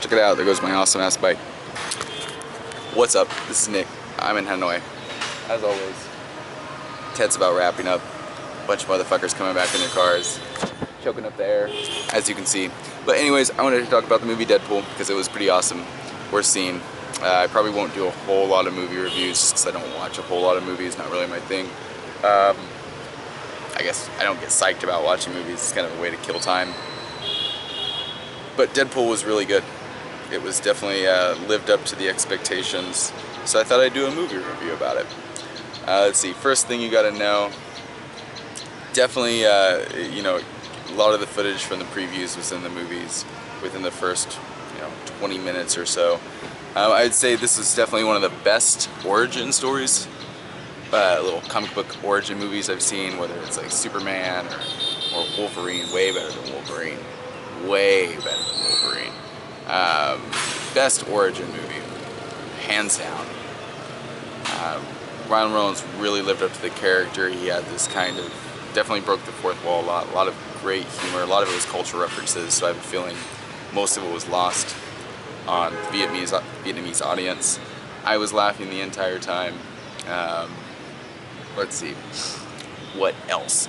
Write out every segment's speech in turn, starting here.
Check it out, there goes my awesome ass bike. What's up? This is Nick. I'm in Hanoi. As always, Ted's about wrapping up. A bunch of motherfuckers coming back in their cars, choking up the air, as you can see. But anyways, I wanted to talk about the movie Deadpool because it was pretty awesome. Worth seeing. I probably won't do a whole lot of movie reviews just because I don't watch a whole lot of movies, not really my thing. I guess I don't get psyched about watching movies, it's kind of a way to kill time. But Deadpool was really good. It was definitely lived up to the expectations, so I thought I'd do a movie review about it. Let's see, first thing you gotta know, definitely, you know, a lot of the footage from the previews was in the movies within the first, 20 minutes or so. I'd say this is definitely one of the best origin stories, little comic book origin movies I've seen, whether it's like Superman or Wolverine. Way better than Wolverine. Way better than Wolverine. Best origin movie, hands down. Ryan Reynolds really lived up to the character. He had this kind of, definitely broke the fourth wall a lot of great humor. A lot of it was cultural references, so I have a feeling most of it was lost on the Vietnamese audience. I was laughing the entire time. Let's see, what else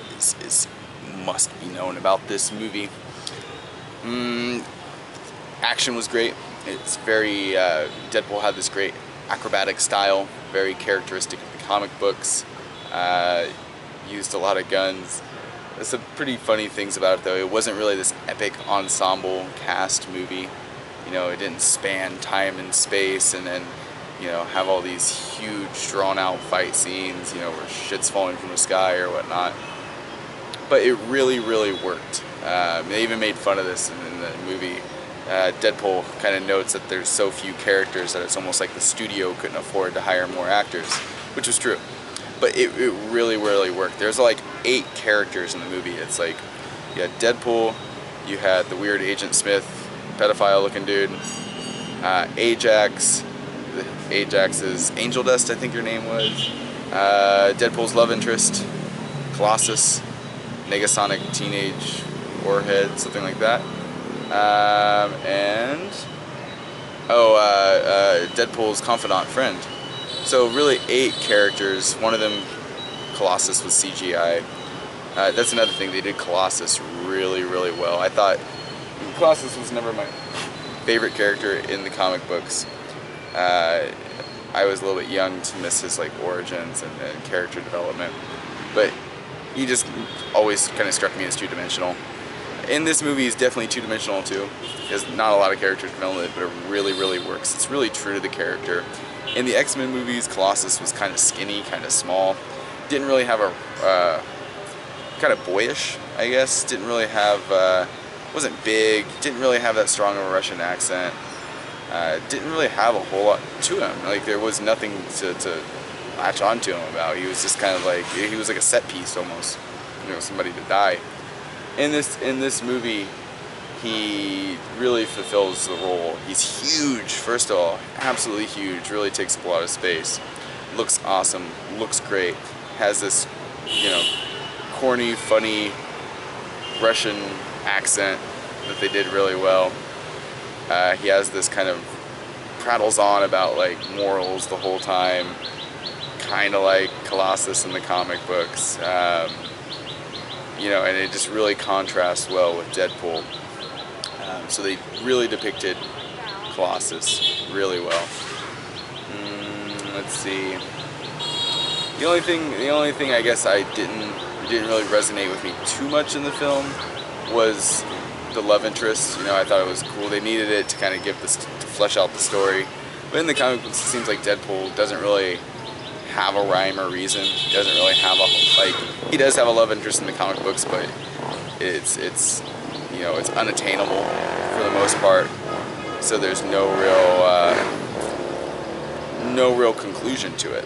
must be known about this movie? Action was great. It's very, Deadpool had this great acrobatic style, very characteristic of the comic books. Used a lot of guns. There's some pretty funny things about it though. It wasn't really this epic ensemble cast movie. It didn't span time and space and then, have all these huge drawn out fight scenes, where shit's falling from the sky or whatnot. But it really, really worked. They even made fun of this in the movie. Deadpool kind of notes that there's so few characters that it's almost like the studio couldn't afford to hire more actors, which was true. But it really, really worked. There's like 8 characters in the movie. It's like, you had Deadpool, you had the weird Agent Smith, pedophile looking dude, Ajax, Ajax's Angel Dust, I think your name was, Deadpool's love interest, Colossus, Negasonic Teenage Warhead, something like that, and Deadpool's confidant friend. So really 8 characters. One of them, Colossus, was CGI. That's another thing, they did Colossus really, really well. I thought Colossus was never my favorite character in the comic books. I was a little bit young to miss his origins and character development, but he just always kind of struck me as two-dimensional. In this movie, he's definitely two-dimensional too. There's not a lot of character development, but it really, really works. It's really true to the character. In the X-Men movies, Colossus was kind of skinny, kind of small. Didn't really have a kind of boyish, I guess. Didn't really have. Wasn't big, didn't really have that strong of a Russian accent, didn't really have a whole lot to him. There was nothing to latch onto him about. He was just kind of he was like a set piece almost, somebody to die. In this movie, he really fulfills the role. He's huge, first of all, absolutely huge, really takes up a lot of space. Looks awesome, looks great, has this, corny, funny Russian accent that they did really well. He has this kind of prattles on about morals the whole time, kind of like Colossus in the comic books, and it just really contrasts well with Deadpool. So they really depicted Colossus really well. Let's see. The only thing I guess didn't really resonate with me too much in the film was the love interest. I thought it was cool. They needed it to kind of give this, to flesh out the story. But in the comic books, it seems like Deadpool doesn't really have a rhyme or reason. He doesn't really have he does have a love interest in the comic books, but it's it's unattainable for the most part. So there's no real conclusion to it.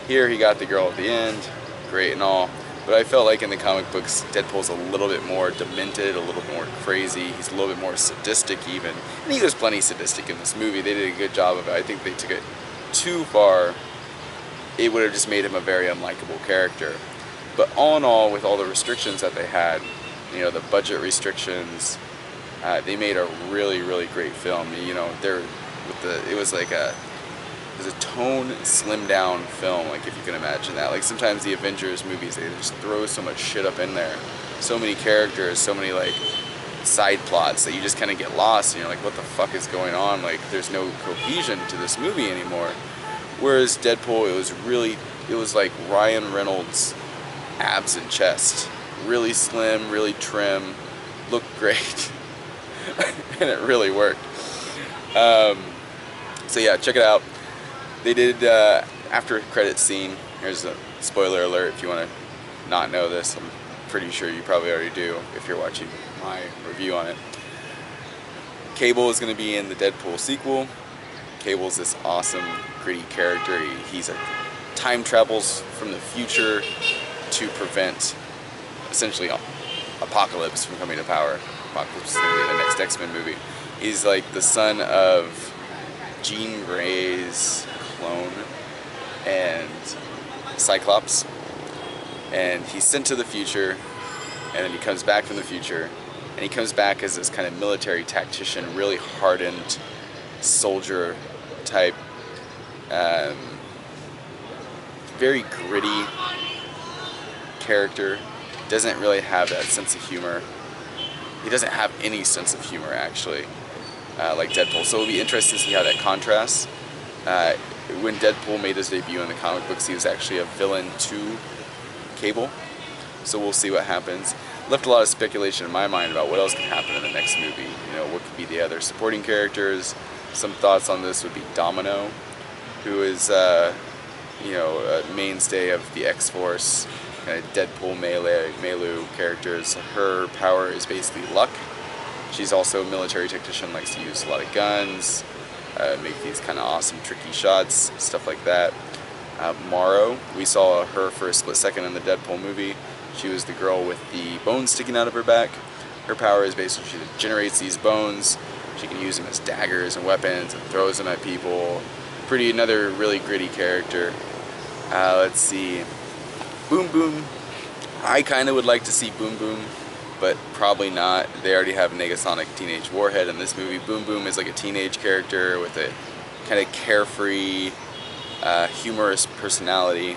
Here he got the girl at the end, great and all. But I felt like in the comic books, Deadpool's a little bit more demented, a little more crazy. He's a little bit more sadistic even. And he was plenty sadistic in this movie. They did a good job of it. I think they took it too far. It would have just made him a very unlikable character. But all in all, with all the restrictions that they had, the budget restrictions, They made a really, really great film. You know, it was like it was a tone slimmed down film, like if you can imagine that. Like sometimes the Avengers movies, they just throw so much shit up in there, so many characters, so many like side plots that you just kind of get lost and you're like, what the fuck is going on? Like there's no cohesion to this movie anymore. Whereas Deadpool, it was like Ryan Reynolds' abs and chest, really slim, really trim, looked great. And it really worked. So yeah, check it out. They did after credits scene. Here's a spoiler alert if you want to not know this. I'm pretty sure you probably already do if you're watching my review on it. Cable is going to be in the Deadpool sequel. Cable's this awesome, gritty character. He's time travels from the future to prevent essentially Apocalypse from coming to power. Apocalypse is going to be the next X-Men movie. He's like the son of Jean Grey's clone and Cyclops, and he's sent to the future, and then he comes back from the future, and he comes back as this kind of military tactician, really hardened soldier type, very gritty character. Doesn't really have that sense of humor. He doesn't have any sense of humor, actually, like Deadpool. So it'll be interesting to see how that contrasts. When Deadpool made his debut in the comic books, he was actually a villain to Cable. So we'll see what happens. Left a lot of speculation in my mind about what else could happen in the next movie. You know, what could be the other supporting characters. Some thoughts on this would be Domino, who is, you know, a mainstay of the X-Force, kind of Deadpool Melu characters. Her power is basically luck. She's also a military technician, likes to use a lot of guns, make these kind of awesome tricky shots, stuff like that. Morrow, we saw her for a split second in the Deadpool movie. She was the girl with the bones sticking out of her back. Her power is basically she generates these bones. She can use them as daggers and weapons and throws them at people. Another really gritty character. Let's see. Boom Boom. I kind of would like to see Boom Boom, but probably not. They already have Negasonic Teenage Warhead in this movie. Boom Boom is like a teenage character with a kind of carefree, humorous personality.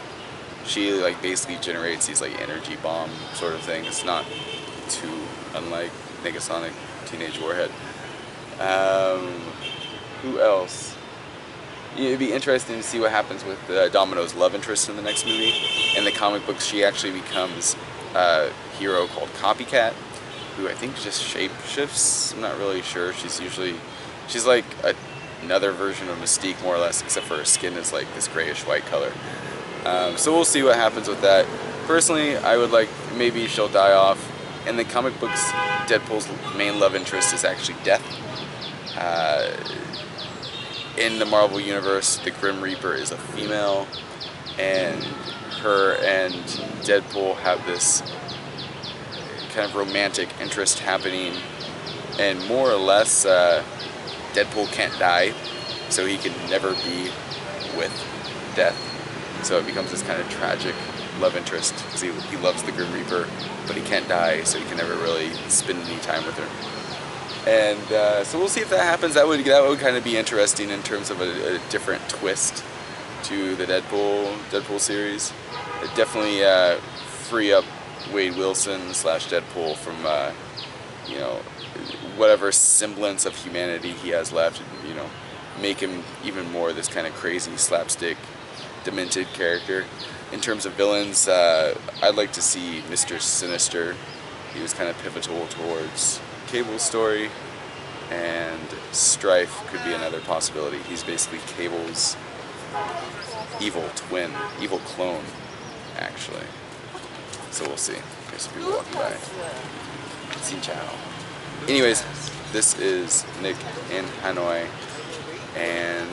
She like basically generates these like energy bomb sort of thing. It's not too unlike Negasonic Teenage Warhead. Who else? It'd be interesting to see what happens with Domino's love interest in the next movie. In the comic books, she actually becomes a hero called Copycat, who I think just shapeshifts. I'm not really sure. She's like another version of Mystique, more or less, except for her skin is like this grayish white color. So we'll see what happens with that. Personally, I would like maybe she'll die off. In the comic books, Deadpool's main love interest is actually Death. In the Marvel Universe, the Grim Reaper is a female, and her and Deadpool have this kind of romantic interest happening, and more or less, Deadpool can't die, so he can never be with Death. So it becomes this kind of tragic love interest, because he loves the Grim Reaper, but he can't die, so he can never really spend any time with her. And so we'll see if that happens. That would kind of be interesting in terms of a different twist to the Deadpool series. It'd definitely free up Wade Wilson / Deadpool from you know, whatever semblance of humanity he has left. You know, make him even more this kind of crazy slapstick, demented character. In terms of villains, I'd like to see Mr. Sinister. He was kind of pivotal towards Cable's story, and Strife could be another possibility. He's basically Cable's evil twin, evil clone, actually. So we'll see. There's some people walking by. Xin chao. Anyways, this is Nick in Hanoi, and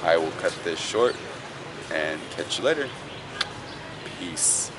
I will cut this short and catch you later. Peace.